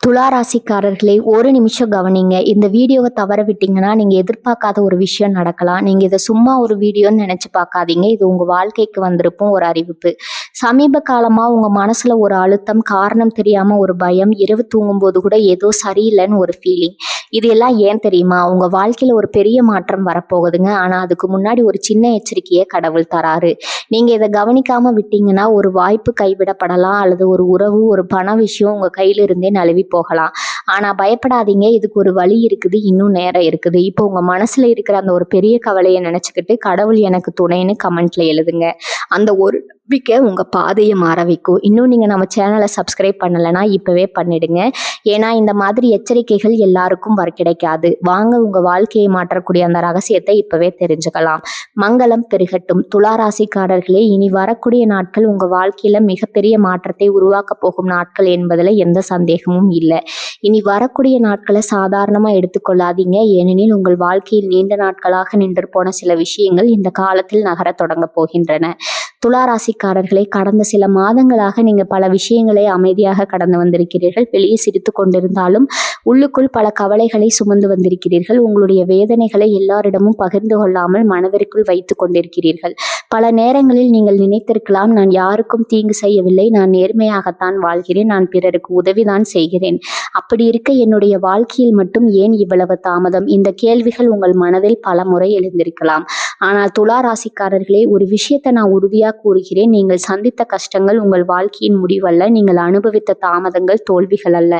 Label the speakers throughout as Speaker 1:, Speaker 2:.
Speaker 1: துலா ராசிக்காரர்களே, ஒரு நிமிஷம் கவனிங்க. இந்த வீடியோவை தவற விட்டீங்கன்னா நீங்க எதிர்பார்க்காத ஒரு விஷயம் நடக்கலாம். நீங்க இதை சும்மா ஒரு வீடியோன்னு நினைச்சு பார்க்காதீங்க. இது உங்க வாழ்க்கைக்கு வந்திருக்கும் ஒரு அறிவிப்பு. சமீப காலமா உங்க மனசுல ஒரு அழுத்தம், காரணம் தெரியாம ஒரு பயம், இரவு தூங்கும்போது கூட ஏதோ சரியில்லைன்னு ஒரு ஃபீலிங். இது எல்லாம் ஏன் தெரியுமா? உங்க வாழ்க்கையில ஒரு பெரிய மாற்றம் வரப்போகுதுங்க. ஆனா அதுக்கு முன்னாடி ஒரு சின்ன எச்சரிக்கையை கடவுள் தராரு. நீங்க இதை கவனிக்காம விட்டீங்கன்னா ஒரு வாய்ப்பு கைவிடப்படலாம், அல்லது ஒரு உறவு, ஒரு பண விஷயம் உங்க கையில இருந்தே நழுவி போகலாம். ஆனா பயப்படாதீங்க, இதுக்கு ஒரு வழி இருக்குது, இன்னும் நேரம் இருக்குது. இப்போ உங்க மனசுல இருக்கிற அந்த ஒரு பெரிய கவலையை நினைச்சுக்கிட்டு கடவுள் எனக்கு துணைன்னு கமெண்ட்ல எழுதுங்க. அந்த ஒரு நம்பிக்கை உங்க பாதையை மாற வைக்கும். இன்னும் நீங்க நம்ம சேனலை சப்ஸ்கிரைப் பண்ணலைன்னா இப்பவே பண்ணிடுங்க. ஏன்னா இந்த மாதிரி எச்சரிக்கைகள் எல்லாருக்கும் கிடைக்காது. வாங்க உங்க வாழ்க்கையை மாற்றக்கூடிய அந்த ரகசியத்தை இப்பவே தெரிஞ்சுக்கலாம். மங்களம் பெருகட்டும். துலா ராசிக்காரர்களே, இனி வரக்கூடிய நாட்கள் உங்க வாழ்க்கையில மிகப்பெரிய மாற்றத்தை உருவாக்க போகும் நாட்கள் என்பதுல எந்த சந்தேகமும் இல்லை. இனி வரக்கூடிய நாட்களை சாதாரணமா எடுத்துக்கொள்ளாதீங்க. ஏனெனில் உங்கள் வாழ்க்கையில் நீண்ட நாட்களாக நின்று போன சில விஷயங்கள் இந்த காலத்தில் நகர தொடங்க போகின்றன. துலா ராசிக்காரர்களை, கடந்த சில மாதங்களாக நீங்க பல விஷயங்களை அமைதியாக கடந்து வந்திருக்கிறீர்கள். வெளியே சிரித்து கொண்டிருந்தாலும் உள்ளுக்குள் பல கவலைகளை சுமந்து வந்திருக்கிறீர்கள். உங்களுடைய வேதனைகளை எல்லாரிடமும் பகிர்ந்து கொள்ளாமல் மனதிற்குள் வைத்து கொண்டிருக்கிறீர்கள். பல நேரங்களில் நீங்கள் நினைத்திருக்கலாம், நான் யாருக்கும் தீங்கு செய்யவில்லை, நான் நேர்மையாகத்தான் வாழ்கிறேன், நான் பிறருக்கு உதவிதான் செய்கிறேன். அப்படி இருக்க என்னுடைய வாழ்க்கையில் மட்டும் ஏன் இவ்வளவு தாமதம்? இந்த கேள்விகள் உங்கள் மனதில் பல முறை எழுந்திருக்கலாம். ஆனால் துலா ராசிக்காரர்களே, ஒரு விஷயத்தை நான் உறுதியாக கூறுகிறேன். நீங்கள் சந்தித்த கஷ்டங்கள் உங்கள் வாழ்க்கையின் முடிவல்ல. நீங்கள் அனுபவித்த தாமதங்கள் தோல்விகள் அல்ல.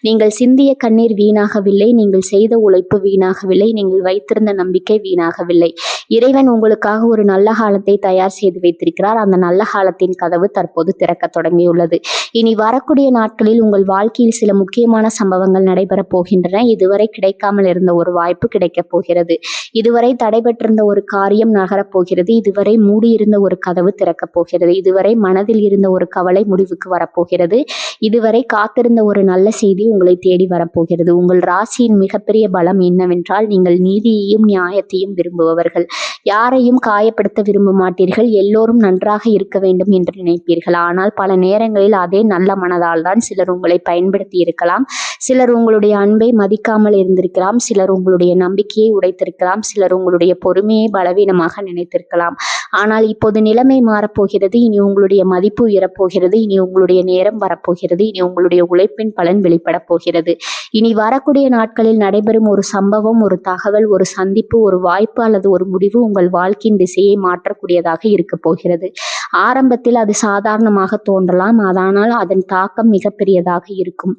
Speaker 1: நீங்கள் சிந்திய கண்ணீர் வீணாகவில்லை, நீங்கள் செய்த உழைப்பு வீணாகவில்லை, நீங்கள் வைத்திருந்த நம்பிக்கை வீணாகவில்லை. இறைவன் உங்களுக்காக ஒரு நல்ல காலத்தை தயார் செய்து வைத்திருக்கிறார். அந்த நல்ல காலத்தின் கதவு தற்போது திறக்க தொடங்கியுள்ளது. இனி வரக்கூடிய நாட்களில் உங்கள் வாழ்க்கையில் சில முக்கியமான சம்பவங்கள் நடைபெறப் போகின்றன. இதுவரை கிடைக்காமல் இருந்த ஒரு வாய்ப்பு கிடைக்கப் போகிறது. இதுவரை தடைபெற்றிருந்த ஒரு காரியம் நகரப் போகிறது. இதுவரை மூடியிருந்த ஒரு கதவு திறக்கப் போகிறது. இதுவரை மனதில் இருந்த ஒரு கவலை முடிவுக்கு வரப்போகிறது. இதுவரை காத்திருந்த ஒரு நல்ல செய்தி உங்களை தேடி வரப்போகிறது. உங்கள் ராசியின் மிகப்பெரிய பலம் என்னவென்றால், நீங்கள் நீதியையும் நியாயத்தையும் விரும்புபவர்கள். யாரையும் காயப்படுத்த விரும்ப மாட்டீர்கள். எல்லோரும் நன்றாக இருக்க வேண்டும் என்று நினைப்பீர்கள். ஆனால் பல நேரங்களில் அதே நல்ல மனதால் தான் சிலர் உங்களை பயன்படுத்தி இருக்கலாம். சிலர் உங்களுடைய அன்பை மதிக்காமல் இருந்திருக்கலாம். சிலர் உங்களுடைய நம்பிக்கையை உடைத்திருக்கலாம். சிலர் உங்களுடைய பொறுமையை பலவீனமாக நினைத்திருக்கலாம். ஆனால் இப்போது நிலைமை மாறப்போகிறது. இனி உங்களுடைய மதிப்பு உயரப்போகிறது. இனி உங்களுடைய நேரம் வரப்போகிறது. இனி உங்களுடைய உழைப்பின் பலன் வெளிப்பட போகிறது. இனி வரக்கூடிய நாட்களில் நடைபெறும் ஒரு சம்பவம், ஒரு தகவல், ஒரு சந்திப்பு, ஒரு வாய்ப்பு அல்லது ஒரு முடிவு உங்கள் வாழ்க்கையின் திசையை மாற்றக்கூடியதாக இருக்க போகிறது. ஆரம்பத்தில் அது சாதாரணமாக தோன்றலாம், ஆனால் அதன் தாக்கம் மிகப்பெரியதாக இருக்கும்.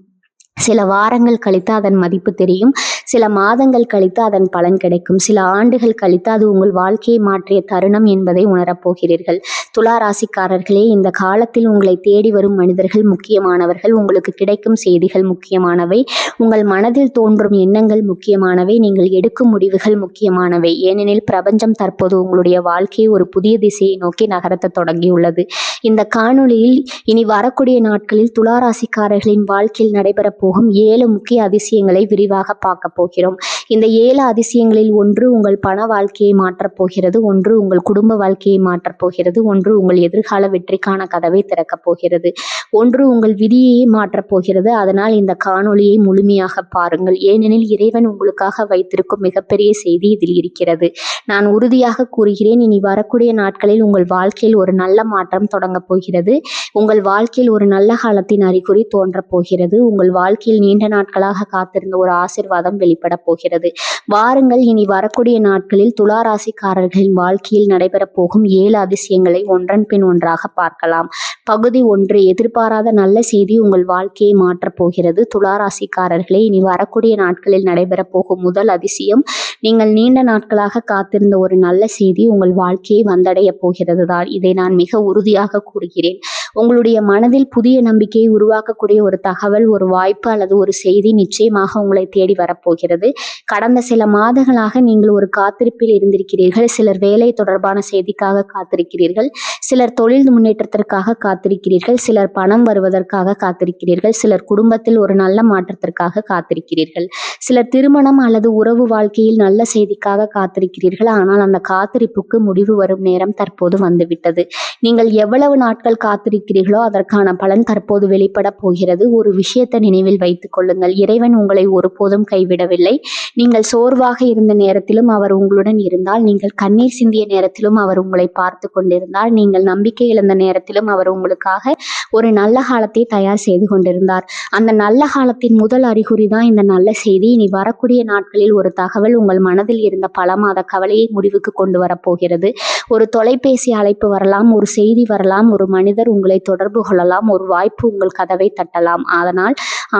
Speaker 1: சில வாரங்கள் கழித்து அதன் மதிப்பு தெரியும். சில மாதங்கள் கழித்து அதன் பலன் கிடைக்கும். சில ஆண்டுகள் கழித்து அது உங்கள் வாழ்க்கையை மாற்றிய தருணம் என்பதை உணரப்போகிறீர்கள். துலா ராசிக்காரர்களே, இந்த காலத்தில் உங்களை தேடி வரும் மனிதர்கள் முக்கியமானவர்கள். உங்களுக்கு கிடைக்கும் செய்திகள் முக்கியமானவை. உங்கள் மனதில் தோன்றும் எண்ணங்கள் முக்கியமானவை. நீங்கள் எடுக்கும் முடிவுகள் முக்கியமானவை. ஏனெனில் பிரபஞ்சம் தற்போது உங்களுடைய வாழ்க்கையை ஒரு புதிய திசையை நோக்கி நகரத்த தொடங்கியுள்ளது. இந்த காணொளியில் இனி வரக்கூடிய நாட்களில் துலா ராசிக்காரர்களின் வாழ்க்கையில் நடைபெற போகும் 7 முக்கிய அதிசயங்களை விரிவாக பார்க்க போகிறோம். இந்த 7 அதிசயங்களில் ஒன்று உங்கள் பண வாழ்க்கையை மாற்றப் போகிறது, ஒன்று உங்கள் குடும்ப வாழ்க்கையை மாற்றப் போகிறது, ஒன்று உங்கள் எதிர்கால வெற்றிக்கான கதவை திறக்கப் போகிறது, ஒன்று உங்கள் விதியை மாற்றப் போகிறது. அதனால் இந்த காணொளியை முழுமையாக பாருங்கள். ஏனெனில் இறைவன் உங்களுக்காக வைத்திருக்கும் மிகப்பெரிய செய்தி இதில் இருக்கிறது. நான் உறுதியாக கூறுகிறேன், இனி வரக்கூடிய நாட்களில் உங்கள் வாழ்க்கையில் ஒரு நல்ல மாற்றம் தொடங்கப் போகிறது. உங்கள் வாழ்க்கையில் ஒரு நல்ல காலத்தின் அறிகுறி தோன்றப் போகிறது. உங்கள் வாழ்க்கையில் நீண்ட நாட்களாக காத்திருந்த ஒரு ஆசீர்வாதம் வெளிப்பட போகிறது. வாருங்கள், இனி வரக்கூடிய நாட்களில் துலா ராசிக்காரர்களின் வாழ்க்கையில் நடைபெறப் போகும் 7 அதிசயங்களை ஒன்றன் பின் ஒன்றாக பார்க்கலாம். பகுதி 1, எதிர்பாராத நல்ல செய்தி உங்கள் வாழ்க்கையை மாற்றப் போகிறது. துலா ராசிக்காரர்களே, இனி வரக்கூடிய நாட்களில் நடைபெறப் போகும் முதல் அதிசயம், நீங்கள் நீண்ட நாட்களாக காத்திருந்த ஒரு நல்ல செய்தி உங்கள் வாழ்க்கையை வந்தடைய போகிறது தான். இதை நான் மிக உறுதியாக கூறுகிறேன். உங்களுடைய மனதில் புதிய நம்பிக்கையை உருவாக்கக்கூடிய ஒரு தகவல், ஒரு வாய்ப்பு அல்லது ஒரு செய்தி நிச்சயமாக உங்களை தேடி வரப்போகிறது. கடந்த சில மாதங்களாக நீங்கள் ஒரு காத்திருப்பில் இருந்திருக்கிறீர்கள். சிலர் வேலை தொடர்பான செய்திக்காக காத்திருக்கிறீர்கள். சிலர் தொழில் முன்னேற்றத்திற்காக காத்திருக்கிறீர்கள். சிலர் பணம் வருவதற்காக காத்திருக்கிறீர்கள். சிலர் குடும்பத்தில் ஒரு நல்ல மாற்றத்திற்காக காத்திருக்கிறீர்கள். சிலர் திருமணம் அல்லது உறவு வாழ்க்கையில் நல்ல செய்திக்காக காத்திருக்கிறீர்கள். ஆனால் அந்த காத்திருப்புக்கு முடிவு வரும் நேரம் தற்போது வந்துவிட்டது. நீங்கள் எவ்வளவு நாட்கள் காத்திருக்கிறீர்கள் இருக்கிறீர்களோ அதற்கான பலன் தற்போது வெளிப்பட போகிறது. ஒரு விஷயத்தை நினைவில் வைத்துக் கொள்ளுங்கள். இறைவன் உங்களை ஒருபோதும் கைவிடவில்லை. நீங்கள் சோர்வாக இருந்த நேரத்திலும் அவர் உங்களுடன் இருந்தால், நீங்கள் கண்ணீர் சிந்திய நேரத்திலும் அவர் உங்களை பார்த்து கொண்டிருந்தார், நீங்கள் நம்பிக்கை இழந்த நேரத்திலும் அவர் உங்களுக்காக ஒரு நல்ல காலத்தை தயார் செய்து கொண்டிருந்தார். அந்த நல்ல காலத்தின் முதல் அறிகுறி தான் இந்த நல்ல செய்தி. இனி வரக்கூடிய நாட்களில் ஒரு தகவல் உங்கள் மனதில் இருந்த பல மாத கவலையை முடிவுக்கு கொண்டு வரப்போகிறது. ஒரு தொலைபேசி அழைப்பு வரலாம், ஒரு செய்தி வரலாம், ஒரு மனிதர் உங்களை தொடர்பு கொள்ளலாம், ஒரு வாய்ப்பு உங்கள் கதவை தட்டலாம்.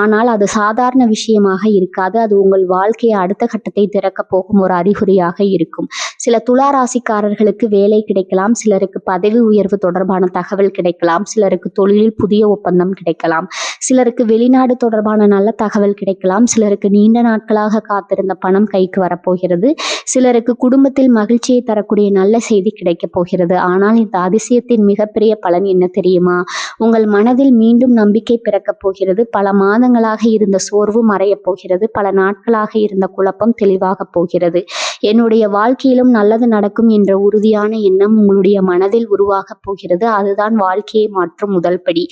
Speaker 1: ஆனால் அது சாதாரண விஷயமாக இருக்காது. அது உங்கள் வாழ்க்கையை அடுத்த கட்டத்தை திறக்க போகும் ஒரு அறிகுறியாக இருக்கும். சில துலா ராசிக்காரர்களுக்கு வேலை கிடைக்கலாம், சிலருக்கு பதவி உயர்வு தொடர்பான தகவல் கிடைக்கலாம், சிலருக்கு தொழிலில் புதிய ஒப்பந்தம் கிடைக்கலாம், சிலருக்கு வெளிநாடு தொடர்பான நல்ல தகவல் கிடைக்கலாம், சிலருக்கு நீண்ட நாட்களாக காத்திருந்த பணம் கைக்கு வரப்போகிறது, சிலருக்கு குடும்பத்தில் மகிழ்ச்சியை தரக்கூடிய நல்ல செய்தி கிடைக்கப் போகிறது. ஆனால் இந்த அதிசயத்தின் மிகப்பெரிய பலன் என்ன தெரியுமா? உங்கள் மனதில் மீண்டும் நம்பிக்கை பிறக்கப் போகிறது. பல மாதங்களாக இருந்த சோர்வு மறையப் போகிறது. பல நாட்களாக இருந்த குழப்பம் தெளிவாக போகிறது. என்னுடைய வாழ்க்கையிலும் நல்லது நடக்கும் என்ற உறுதியான எண்ணம் உங்களுடைய மனதில் உருவாகப் போகிறது. அதுதான் வாழ்க்கையை மாற்றும் முதல் படி.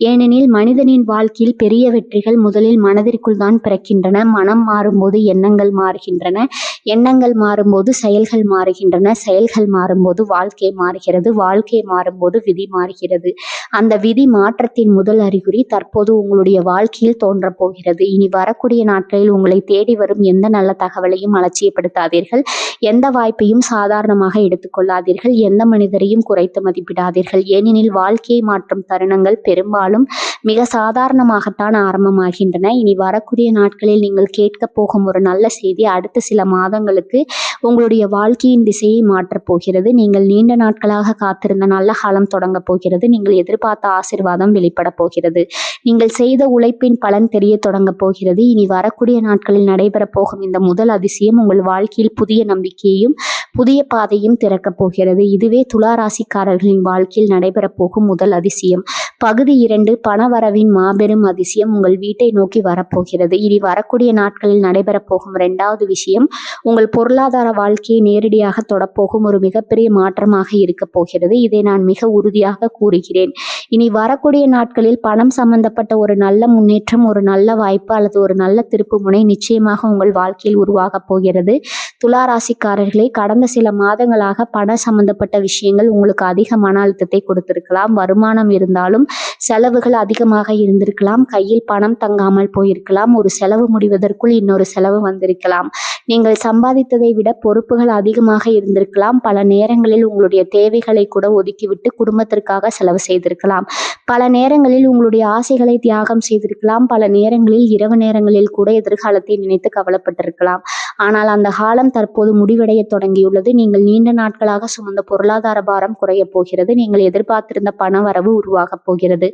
Speaker 1: ஏனெனில் மனிதனின் வாழ்க்கையில் பெரிய வெற்றிகள் முதலில் மனதிற்குள் தான் பிறக்கின்றன. மனம் மாறும்போது எண்ணங்கள் மாறுகின்றன, எண்ணங்கள் மாறும்போது செயல்கள் மாறுகின்றன, செயல்கள் மாறும்போது வாழ்க்கை மாறுகிறது, வாழ்க்கை மாறும்போது விதி மாறுகிறது. அந்த விதி மாற்றத்தின் முதல் அறிகுறி தற்போது உங்களுடைய வாழ்க்கையில் தோன்றப் போகிறது. இனி வரக்கூடிய நாட்களில் உங்களை தேடி வரும் எந்த நல்ல தகவலையும் அலட்சியப்படுத்தாதீர்கள். எந்த வாய்ப்பையும் சாதாரணமாக எடுத்துக்கொள்ளாதீர்கள். எந்த மனிதரையும் குறைத்து மதிப்பிடாதீர்கள். ஏனெனில் வாழ்க்கையை மாற்றும் தருணங்கள் பெரும்பாலும் மிக சாதாரணமாகத்தான் ஆரம்பமாகின்றன. இனி வரக்கூடிய நாட்களில் நீங்கள் கேட்க போகும் ஒரு நல்ல செய்தி அடுத்த சில மாதங்களுக்கு உங்களுடைய வாழ்க்கையின் திசையை மாற்றப் போகிறது. நீங்கள் நீண்ட நாட்களாக காத்திருந்த நல்ல காலம் தொடங்க போகிறது. நீங்கள் எதிர்பார்த்த ஆசீர்வாதம் வெளிப்பட போகிறது. நீங்கள் செய்த உழைப்பின் பலன் தெரிய தொடங்க போகிறது. இனி வரக்கூடிய நாட்களில் நடைபெற போகும் இந்த முதல் அதிசயம் உங்கள் வாழ்க்கையில் புதிய நம்பிக்கையையும் புதிய பாதையும் திறக்கப் போகிறது. இதுவே துலா ராசிக்காரர்களின் வாழ்க்கையில் நடைபெறப் போகும் முதல் அதிசயம். பகுதி 2, பணவரவின் மாபெரும் அதிசயம் உங்கள் வீட்டை நோக்கி வரப்போகிறது. இனி வரக்கூடிய நாட்களில் நடைபெறப் போகும் 2வது விஷயம் உங்கள் பொருளாதார வாழ்க்கையை நேரடியாக தொடப்போகும் ஒரு மிகப்பெரிய மாற்றமாக இருக்க போகிறது. இதை நான் மிக உறுதியாக கூறுகிறேன். இனி வரக்கூடிய நாட்களில் பணம் சம்பந்தப்பட்ட ஒரு நல்ல முன்னேற்றம், ஒரு நல்ல வாய்ப்பு அல்லது ஒரு நல்ல திருப்பு முனை நிச்சயமாக உங்கள் வாழ்க்கையில் உருவாகப் போகிறது. துலா ராசிக்காரர்களே, கடந்த சில மாதங்களாக பண சம்பந்தப்பட்ட விஷயங்கள் உங்களுக்கு அதிக மன அழுத்தத்தை கொடுத்திருக்கலாம். வருமானம் இருந்தாலும் செலவுகள் அதிகமாக இருந்திருக்கலாம். கையில் பணம் தங்காமல் போயிருக்கலாம். ஒரு செலவு முடிவதற்குள் இன்னொரு செலவு வந்திருக்கலாம். நீங்கள் சம்பாதித்ததை விட பொறுப்புகள் அதிகமாக இருந்திருக்கலாம். பல நேரங்களில் உங்களுடைய தேவைகளை கூட ஒதுக்கிவிட்டு குடும்பத்திற்காக செலவு செய்திருக்கலாம். பல நேரங்களில் உங்களுடைய ஆசைகளை தியாகம் செய்திருக்கலாம். பல நேரங்களில் இரவு நேரங்களில் கூட எதிர்காலத்தை நினைத்து கவலைப்பட்டிருக்கலாம். ஆனால் அந்த காலம் தற்போது முடிவடைய தொடங்கியுள்ளது. நீங்கள் நீண்ட நாட்களாக சுமந்த பொருளாதார பாரம் குறையப் போகிறது. நீங்கள் எதிர்பார்த்திருந்த பண வரவு உருவாகப் போகிறது.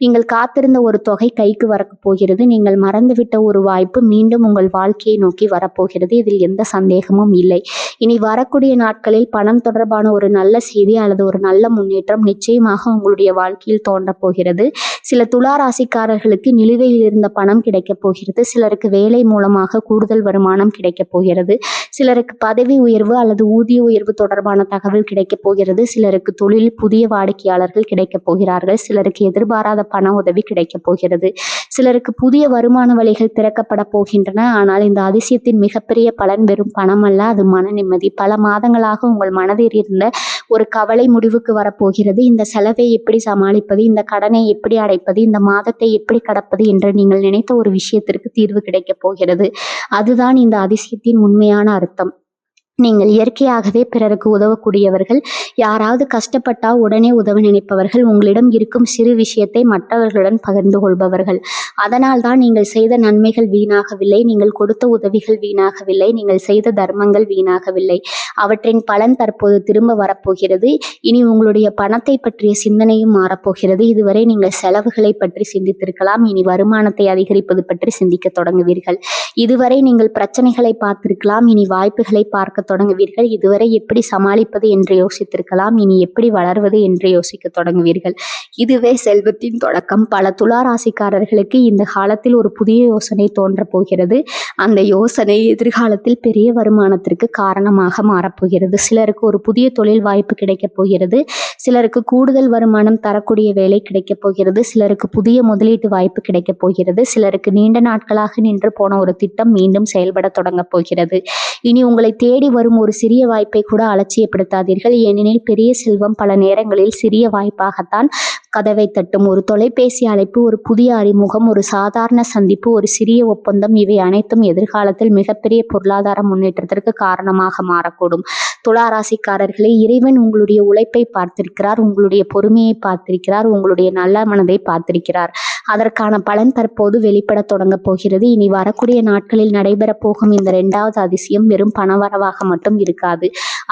Speaker 1: நீங்கள் காத்திருந்த ஒரு தொகை கைக்கு வரப் போகிறது. நீங்கள் மறந்துவிட்ட ஒரு வாய்ப்பு மீண்டும் உங்கள் வாழ்க்கையை நோக்கி வரப்போகிறது. இதில் எந்த சந்தேகமும் இல்லை. இனி வரக்கூடிய நாட்களில் பணம் தொடர்பான ஒரு நல்ல செய்தி அல்லது ஒரு நல்ல முன்னேற்றம் நிச்சயமாக உங்களுடைய வாழ்க்கையில் தோன்றப் போகிறது. சில துலா ராசிக்காரர்களுக்கு நிலுவையில் இருந்த பணம் கிடைக்கப் போகிறது. சிலருக்கு வேலை மூலமாக கூடுதல் வருமானம் கிடைக்கப் போகிறது. சிலருக்கு பதவி உயர்வு அல்லது ஊதிய உயர்வு தொடர்பான தகவல் கிடைக்கப் போகிறது. சிலருக்கு தொழிலில் புதிய வாடிக்கையாளர்கள் கிடைக்கப் போகிறார்கள். சிலருக்கு எதிர்பாராத பண உதவி கிடைக்கப் போகிறது. சிலருக்கு புதிய வருமான வழிகள் திறக்கப்பட போகின்றன. ஆனால் இந்த அதிசயத்தின் மிகப்பெரிய பலன் வெறும் பணம் அல்ல, அது மன நிம்மதி. பல மாதங்களாக உங்கள் மனதில் இருந்த ஒரு கவலை முடிவுக்கு வரப்போகிறது. இந்த செலவை எப்படி சமாளிப்பது, இந்த கடனை எப்படி அடைப்பது, இந்த மாதத்தை எப்படி கடப்பது என்று நீங்கள் நினைத்த ஒரு விஷயத்திற்கு தீர்வு கிடைக்கப் போகிறது. அதுதான் இந்த அதிசயத்தின் உண்மையான அர்த்தம். நீங்கள் இயற்கையாகவே பிறருக்கு உதவக்கூடியவர்கள். யாராவது கஷ்டப்பட்டால் உடனே உதவ நினைப்பவர்கள். உங்களிடம் இருக்கும் சிறு விஷயத்தை மற்றவர்களுடன் பகிர்ந்து கொள்பவர்கள். அதனால் தான் நீங்கள் செய்த நன்மைகள் வீணாகவில்லை, நீங்கள் கொடுத்த உதவிகள் வீணாகவில்லை, நீங்கள் செய்த தர்மங்கள் வீணாகவில்லை. அவற்றின் பலன் தற்போது திரும்ப வரப்போகிறது. இனி உங்களுடைய பணத்தை பற்றிய சிந்தனையும் மாறப்போகிறது. இதுவரை நீங்கள் செலவுகளை பற்றி சிந்தித்திருக்கலாம். இனி வருமானத்தை அதிகரிப்பது பற்றி சிந்திக்க தொடங்குவீர்கள். இதுவரை நீங்கள் பிரச்சனைகளை பார்த்திருக்கலாம். இனி வாய்ப்புகளை பார்க்க தொடங்குவீர்கள். இதுவரை எப்படி சமாளிப்பது என்று யோசித்திருக்கலாம். இனி எப்படி வளர்வது என்று யோசிக்க தொடங்குவீர்கள். இதுவே செல்வத்தின் தொடக்கம். பல துலா ராசிக்காரர்களுக்கு இந்த காலத்தில் ஒரு புதிய யோசனை தோன்றப் போகிறது. அந்த யோசனை எதிர்காலத்தில் பெரிய வருமானத்திற்கு காரணமாக மாறப்போகிறது. சிலருக்கு ஒரு புதிய தொழில் வாய்ப்பு கிடைக்கப் போகிறது. சிலருக்கு கூடுதல் வருமானம் தரக்கூடிய வேலை கிடைக்கப் போகிறது. சிலருக்கு புதிய முதலீட்டு வாய்ப்பு கிடைக்கப் போகிறது. சிலருக்கு நீண்ட நாட்களாக நின்று போன ஒரு திட்டம் மீண்டும் செயல்பட தொடங்கப் போகிறது. இனி உங்களை தேடி வரும் ஒரு சிறிய வாய்ப்பை கூட அலட்சியப்படுத்தாதீர்கள். ஏனெனில் பெரிய செல்வம் பல நேரங்களில் சிறிய வாய்ப்பாகத்தான் கதவை தட்டும். ஒரு தொலைபேசி அழைப்பு, ஒரு புதிய அறிமுகம், ஒரு சாதாரண சந்திப்பு, ஒரு சிறிய ஒப்பந்தம், இவை அனைத்தும் எதிர்காலத்தில் மிகப்பெரிய பொருளாதார முன்னேற்றத்திற்கு காரணமாக மாறக்கூடும். துலா ராசிக்காரர்களே, இறைவன் உங்களுடைய உழைப்பை பார்த்திருக்கிறார், உங்களுடைய பொறுமையை பார்த்திருக்கிறார், உங்களுடைய நல்ல மனதை பார்த்திருக்கிறார். அதற்கான பலன் தற்போது வெளிப்பட தொடங்க போகிறது. இனி வரக்கூடிய நாட்களில் நடைபெற போகும் இந்த 2வது அதிசயம் வெறும் பணவரவாக மட்டும் இருக்காது.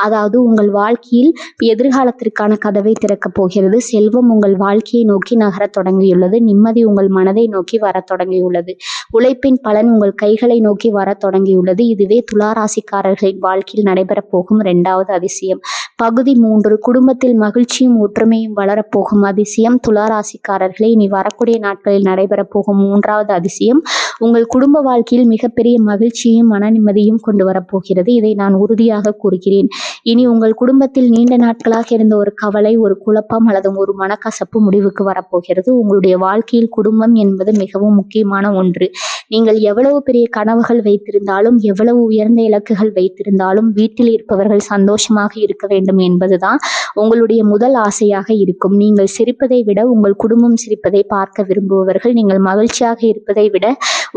Speaker 1: அதாவது உங்கள் வாழ்க்கையில் எதிர்காலத்திற்கான கதவை திறக்கப் போகிறது. செல்வம் உங்கள் வாழ்க்கையை நோக்கி நகரத் தொடங்கியுள்ளது. நிம்மதி உங்கள் மனதை நோக்கி வரத் தொடங்கியுள்ளது. உழைப்பின் பலன் உங்கள் கைகளை நோக்கி வரத் தொடங்கியுள்ளது. இதுவே துலா ராசிக்காரர்களின் வாழ்க்கையில் நடைபெறப் போகும் 2வது அதிசயம். பகுதி 3, குடும்பத்தில் மகிழ்ச்சியும் ஒற்றுமையும் வளரப்போகும் அதிசயம். துலா ராசிக்காரர்களே, இனி வரக்கூடிய நாட்களில் நடைபெறப் போகும் 3வது அதிசயம் உங்கள் குடும்ப வாழ்க்கையில் மிகப்பெரிய மகிழ்ச்சியும் மன நிம்மதியும் கொண்டு வரப்போகிறது. இதை நான் உறுதியாக கூறுகிறேன். இனி உங்கள் குடும்பத்தில் நீண்ட நாட்களாக இருந்த ஒரு கவலை, ஒரு குழப்பம் அல்லது ஒரு மனக்கசப்பு முடிவுக்கு வரப்போகிறது. உங்களுடைய வாழ்க்கையில் குடும்பம் என்பது மிகவும் முக்கியமான ஒன்று. நீங்கள் எவ்வளவு பெரிய கனவுகள் வைத்திருந்தாலும், எவ்வளவு உயர்ந்த இலக்குகள் வைத்திருந்தாலும், வீட்டில் இருப்பவர்கள் சந்தோஷமாக இருக்க வேண்டும் என்பதுதான் உங்களுடைய முதல் ஆசையாக இருக்கும். நீங்கள் சிரிப்பதை விட உங்கள் குடும்பம் சிரிப்பதை பார்க்க விரும்புபவர்கள். நீங்கள் மகிழ்ச்சியாக இருப்பதை விட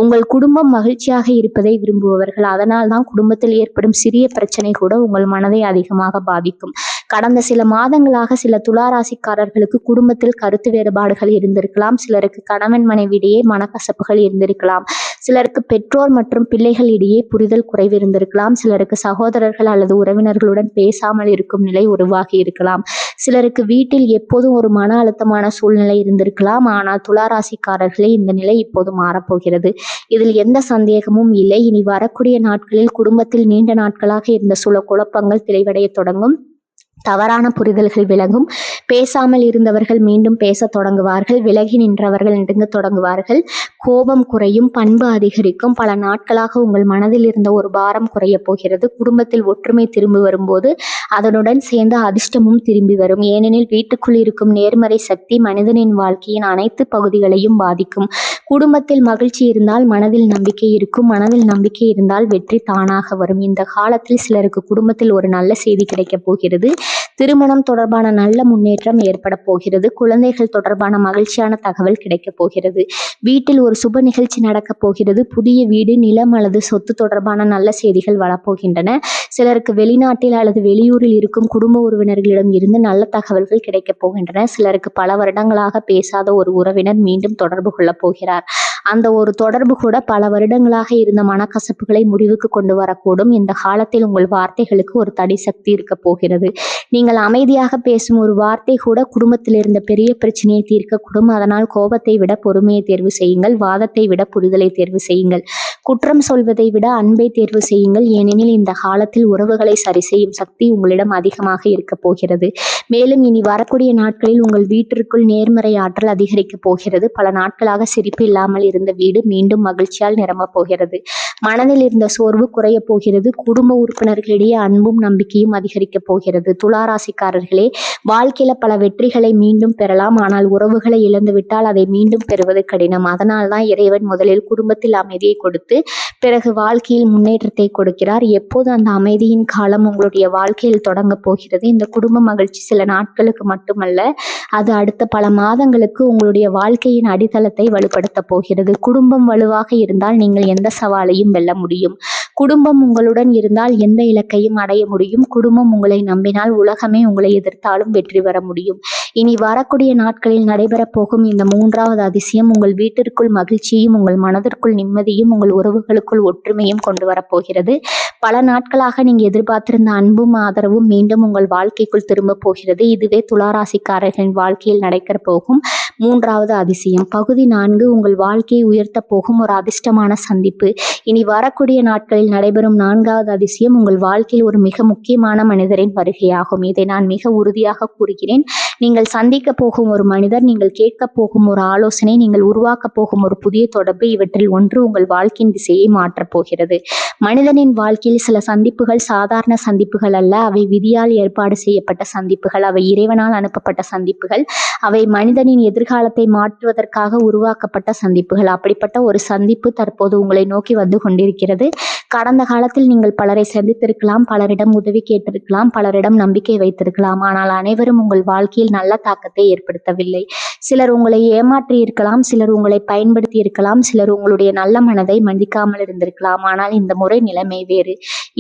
Speaker 1: உங்கள் குடும்பம் மகிழ்ச்சியாக இருப்பதை விரும்புபவர்கள். அதனால் தான் குடும்பத்தில் ஏற்படும் சிறிய பிரச்சனை கூட உங்கள் மனதை அதிகமாக பாதிக்கும். கடந்த சில மாதங்களாக சில துலா ராசிக்காரர்களுக்கு குடும்பத்தில் கருத்து வேறுபாடுகள் இருந்திருக்கலாம். சிலருக்கு கணவன் மனைவியிடையே மனக்கசப்புகள் இருந்திருக்கலாம். சிலருக்கு பெற்றோர் மற்றும் பிள்ளைகள் இடையே புரிதல் குறைவு இருந்திருக்கலாம். சிலருக்கு சகோதரர்கள் அல்லது உறவினர்களுடன் பேசாமல் இருக்கும் நிலை உருவாகி இருக்கலாம். சிலருக்கு வீட்டில் எப்போதும் ஒரு மன அழுத்தமான சூழ்நிலை இருந்திருக்கலாம். ஆனால் துலா ராசிக்காரர்களே, இந்த நிலை இப்போது மாறப்போகிறது. இதில் எந்த சந்தேகமும் இல்லை. இனி வரக்கூடிய நாட்களில் குடும்பத்தில் நீண்ட நாட்களாக இருந்த சில குழப்பங்கள் தெளிவடைய தொடங்கும். தவறான புரிதல்கள் விலகும். பேசாமல் இருந்தவர்கள் மீண்டும் பேச தொடங்குவார்கள். விலகி நின்றவர்கள் நெருங்க தொடங்குவார்கள். கோபம் குறையும், பண்பு அதிகரிக்கும். பல நாட்களாக உங்கள் மனதில் இருந்த ஒரு பாரம் குறைய போகிறது. குடும்பத்தில் ஒற்றுமை திரும்பி வரும்போது அதனுடன் சேர்ந்து அதிர்ஷ்டமும் திரும்பி வரும். ஏனெனில் வீட்டுக்குள் இருக்கும் நேர்மறை சக்தி மனிதனின் வாழ்க்கையின் அனைத்து பகுதிகளையும் பாதிக்கும். குடும்பத்தில் மகிழ்ச்சி இருந்தால் மனதில் நம்பிக்கை இருக்கும். மனதில் நம்பிக்கை இருந்தால் வெற்றி தானாக வரும். இந்த காலத்தில் சிலருக்கு குடும்பத்தில் ஒரு நல்ல செய்தி கிடைக்கப் போகிறது. திருமணம் தொடர்பான நல்ல முன்னேற்றம் ஏற்பட போகிறது. குழந்தைகள் தொடர்பான மகிழ்ச்சியான தகவல் கிடைக்கப் போகிறது. வீட்டில் ஒரு சுப நிகழ்ச்சி நடக்கப் போகிறது. புதிய வீடு, நிலம் அல்லது சொத்து தொடர்பான நல்ல செய்திகள் வரப்போகின்றன. சிலருக்கு வெளிநாட்டில் அல்லது வெளியூரில் இருக்கும் குடும்ப உறவினர்களிடம் இருந்து நல்ல தகவல்கள் கிடைக்கப் போகின்றன. சிலருக்கு பல வருடங்களாக பேசாத ஒரு உறவினர் மீண்டும் தொடர்பு கொள்ளப் போகிறார். அந்த ஒரு தொடர்பு கூட பல வருடங்களாக இருந்த மனக்கசப்புகளை முடிவுக்கு கொண்டு வரக்கூடும். இந்த காலத்தில் உங்கள் வார்த்தைகளுக்கு ஒரு தனி சக்தி இருக்க போகிறது. நீங்கள் அமைதியாக பேசும் ஒரு வார்த்தை கூட குடும்பத்தில் இருந்த பெரிய பிரச்சனையை தீர்க்கக்கூடும். அதனால் கோபத்தை விட பொறுமையை தேர்வு செய்யுங்கள். வாதத்தை விட புரிதலை தேர்வு செய்யுங்கள். குற்றம் சொல்வதை விட அன்பை தேர்வு செய்யுங்கள். ஏனெனில் இந்த காலத்தில் உறவுகளை சரி செய்யும் சக்தி உங்களிடம் அதிகமாக இருக்க போகிறது. மேலும் இனி வரக்கூடிய நாட்களில் உங்கள் வீட்டிற்குள் நேர்மறை ஆற்றல் அதிகரிக்கப் போகிறது. பல நாட்களாக சிரிப்பு இல்லாமல் இருந்த வீடு மீண்டும் மகிழ்ச்சியால் நிரம்பப் போகிறது. மனதில் இருந்த சோர்வு குறைய போகிறது. குடும்ப உறுப்பினர்களிடையே அன்பும் நம்பிக்கையும் அதிகரிக்கப் போகிறது. துலா ராசிக்காரர்களே, வாழ்க்கையில பல வெற்றிகளை மீண்டும் பெறலாம். ஆனால் உறவுகளை இழந்துவிட்டால் அதை மீண்டும் பெறுவது கடினம். அதனால் தான் இறைவன் முதலில் குடும்பத்தில் அமைதியை கொடுத்து பிறகு வாழ்க்கையில் முன்னேற்றத்தை கொடுக்கிறார். எப்போது அந்த அமைதியின் காலம் உங்களுடைய வாழ்க்கையில் தொடங்க போகிறது. இந்த குடும்ப மகிழ்ச்சி சில நாட்களுக்கு மட்டுமல்ல, அது அடுத்த பல மாதங்களுக்கு உங்களுடைய வாழ்க்கையின் அடித்தளத்தை வலுப்படுத்த போகிறது. குடும்பம் வலுவாக இருந்தால் நீங்கள் எந்த சவாலையும் வெல்ல முடியும். குடும்பம் உங்களுடன் இருந்தால் எந்த இலக்கையும் அடைய முடியும். குடும்பம் உங்களை நம்பினால் உலகமே உங்களை எதிர்த்தாலும் வெற்றி பெற முடியும். இனி வரக்கூடிய நாட்களில் நடைபெறப் போகும் இந்த 3வது அதிசயம் உங்கள் வீட்டிற்குள் மகிழ்ச்சியும், உங்கள் மனதிற்குள் நிம்மதியும், உங்கள் உறவுகளுக்குள் ஒற்றுமையும் கொண்டு வரப்போகிறது. பல நாட்களாக நீங்க எதிர்பார்த்திருந்த அன்பும் ஆதரவும் மீண்டும் உங்கள் வாழ்க்கைக்குள் திரும்ப போகிறது. இதுவே துலா ராசிக்காரர்களின் வாழ்க்கையில் நடக்க போகும் 3வது அதிசயம். பகுதி 4, உங்கள் வாழ்க்கையை உயர்த்த போகும் ஒரு அதிர்ஷ்டமான சந்திப்பு. இனி வரக்கூடிய நாட்களில் நாட்களில் நடைபெறும் 4வது அதிசயம் உங்கள் வாழ்க்கையில் ஒரு மிக முக்கியமான மனிதரின் வருகையாகும். இதை நான் மிக உறுதியாக கூறுகிறேன். நீங்கள் சந்திக்க போகும் ஒரு மனிதர், நீங்கள் கேட்க போகும் ஒரு ஆலோசனை, நீங்கள் உருவாக்க போகும் ஒரு புதிய தொடர்பு, இவற்றில் ஒன்று உங்கள் வாழ்க்கையின் திசையை மாற்றப் போகிறது. மனிதனின் வாழ்க்கையில் சில சந்திப்புகள் சாதாரண சந்திப்புகள் அல்ல. அவை விதியால் ஏற்பாடு செய்யப்பட்ட சந்திப்புகள். அவை இறைவனால் அனுப்பப்பட்ட சந்திப்புகள். அவை மனிதனின் எதிர்காலத்தை மாற்றுவதற்காக உருவாக்கப்பட்ட சந்திப்புகள். அப்படிப்பட்ட ஒரு சந்திப்பு தற்போது உங்களை நோக்கி வந்து கொண்டிருக்கிறது. கடந்த காலத்தில் நீங்கள் பலரை சந்தித்திருக்கலாம், பலரிடம் உதவி கேட்டிருக்கலாம், பலரிடம் நம்பிக்கை வைத்திருக்கலாம். ஆனால் அனைவரும் உங்கள் வாழ்க்கையில் நல்ல தாக்கத்தை ஏற்படுத்தவில்லை. சிலர் உங்களை ஏமாற்றி இருக்கலாம், சிலர் உங்களை பயன்படுத்தி இருக்கலாம், சிலர் உங்களுடைய நல்ல மனதை மதிக்காமல் இருந்திருக்கலாம். ஆனால் இந்த முறை நிலைமை வேறு.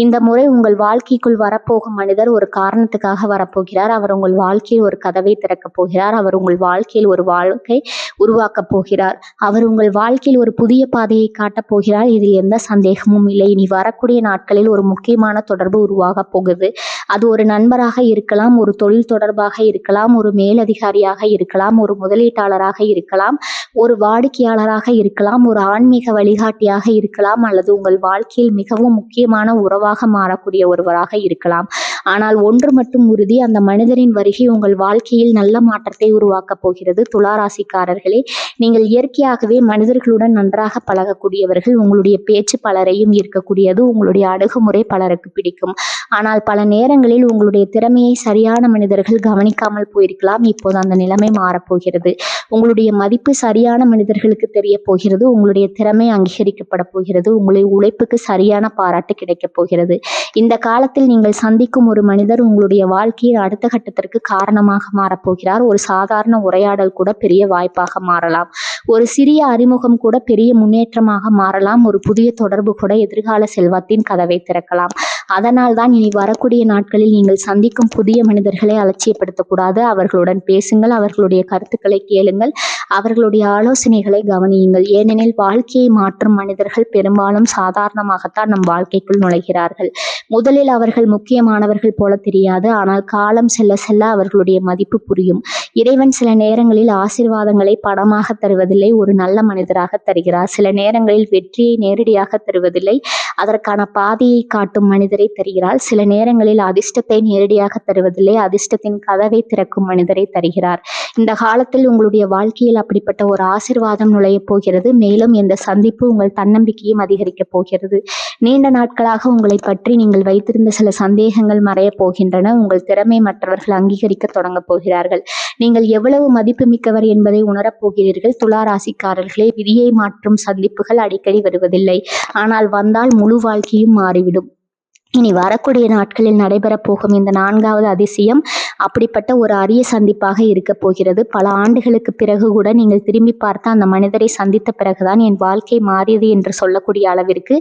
Speaker 1: இந்த முறை உங்கள் வாழ்க்கைக்குள் வரப்போகும் மனிதர் ஒரு காரணத்துக்காக வரப்போகிறார். அவர் உங்கள் வாழ்க்கையில் ஒரு கதவை திறக்கப் போகிறார். அவர் உங்கள் வாழ்க்கையில் ஒரு வாழ்க்கை உருவாக்கப் போகிறார். அவர் உங்கள் வாழ்க்கையில் ஒரு புதிய பாதையை காட்டப் போகிறார். இதில் எந்த சந்தேகமும் இல்லை. இனி வரக்கூடிய நாட்களில் ஒரு முக்கியமான தொடர்பு உருவாகப் போகுது. அது ஒரு நண்பராக இருக்கலாம், ஒரு தொழில் தொடர்பாக இருக்கலாம், ஒரு மேலதிகாரியாக இருக்கலாம், ஒரு முதலீட்டாளராக இருக்கலாம், ஒரு வாடிக்கையாளராக இருக்கலாம், ஒரு ஆன்மீக வழிகாட்டியாக இருக்கலாம், அல்லது உங்கள் வாழ்க்கையில் மிகவும் முக்கியமான உறவாக மாறக்கூடிய ஒருவராக இருக்கலாம். ஆனால் ஒன்று மட்டும் உறுதி, அந்த மனிதரின் வருகை உங்கள் வாழ்க்கையில் நல்ல மாற்றத்தை உருவாக்கப் போகிறது. துளாராசிக்காரர்களே, நீங்கள் இயற்கையாகவே மனிதர்களுடன் நன்றாக பழகக்கூடியவர்கள். உங்களுடைய பேச்சு பலரையும் ஈர்க்கக்கூடியது. உங்களுடைய அணுகுமுறை பலருக்கு பிடிக்கும். ஆனால் பல நேரங்களில் உங்களுடைய திறமையை சரியான மனிதர்கள் கவனிக்காமல் போயிருக்கலாம். இப்போது அந்த நிலைமை மாறப்போகிறது. உங்களுடைய மதிப்பு சரியான மனிதர்களுக்கு தெரிய போகிறது. உங்களுடைய திறமை அங்கீகரிக்கப்பட போகிறது. உங்களுடைய உழைப்புக்கு சரியான பாராட்டு கிடைக்கப் போகிறது. இந்த காலத்தில் நீங்கள் சந்திக்கும் ஒரு மனிதர் உங்களுடைய வாழ்க்கையில் அடுத்த கட்டத்திற்கு காரணமாக மாறப்போகிறார். ஒரு சாதாரண உரையாடல் கூட பெரிய வாய்ப்பாக மாறலாம். ஒரு சிறிய அறிமுகம் கூட பெரிய முன்னேற்றமாக மாறலாம். ஒரு புதிய தொடர்பு கூட எதிர்கால செல்வத்தின் கதவை திறக்கலாம். அதனால் தான் இனி வரக்கூடிய நாட்களில் நீங்கள் சந்திக்கும் புதிய மனிதர்களை அலட்சியப்படுத்தக்கூடாது. அவர்களுடன் பேசுங்கள், அவர்களுடைய கருத்துக்களை கேளுங்கள், அவர்களுடைய ஆலோசனைகளை கவனியுங்கள். ஏனெனில் வாழ்க்கையை மாற்றும் மனிதர்கள் பெரும்பாலும் சாதாரணமாகத்தான் நம் வாழ்க்கைக்குள் நுழைகிறார்கள். முதலில் அவர்கள் முக்கியமானவர்கள் போல தெரியாது. ஆனால் காலம் செல்ல செல்ல அவர்களுடைய மதிப்பு புரியும். இறைவன் சில நேரங்களில் ஆசீர்வாதங்களை பணமாக தருவதில்லை, ஒரு நல்ல மனிதராக தருகிறார். சில நேரங்களில் வெற்றியை நேரடியாக தருவதில்லை, அதற்கான பாதையை காட்டும் மனிதரை தருகிறார். சில நேரங்களில் அதிர்ஷ்டத்தை நேரடியாக தருவதில்லை, அதிர்ஷ்டத்தின் கதவை திறக்கும் மனிதரை தருகிறார். இந்த காலத்தில் உங்களுடைய வாழ்க்கையில் அப்படிப்பட்ட ஒரு ஆசீர்வாதம் நுழையப் போகிறது. மேலும் இந்த சந்திப்பு உங்கள் தன்னம்பிக்கையும் அதிகரிக்கப் போகிறது. நீண்ட நாட்களாக உங்களை பற்றி நீங்கள் வைத்திருந்த சில சந்தேகங்கள் மறையப் போகின்றன. உங்கள் திறமை மற்றவர்கள் அங்கீகரிக்க தொடங்கப் போகிறார்கள். நீங்கள் எவ்வளவு மதிப்பு மிக்கவர் என்பதை உணரப் போகிறீர்கள். துளாராசிக்காரர்களே, விதியை மாற்றும் சந்திப்புகள் அடிக்கடி வருவதில்லை. ஆனால் வந்தால் முழு வாழ்க்கையும் மாறிவிடும். இனி வரக்கூடிய நாட்களில் நடைபெறப் போகும் இந்த 4வது அதிசயம் அப்படிப்பட்ட ஒரு அரிய சந்திப்பாக இருக்க போகிறது. பல ஆண்டுகளுக்கு பிறகு கூட நீங்கள் திரும்பி பார்த்து அந்த மனிதரை சந்தித்த பிறகுதான் என் வாழ்க்கை மாறியது என்று சொல்லக்கூடிய அளவிற்கு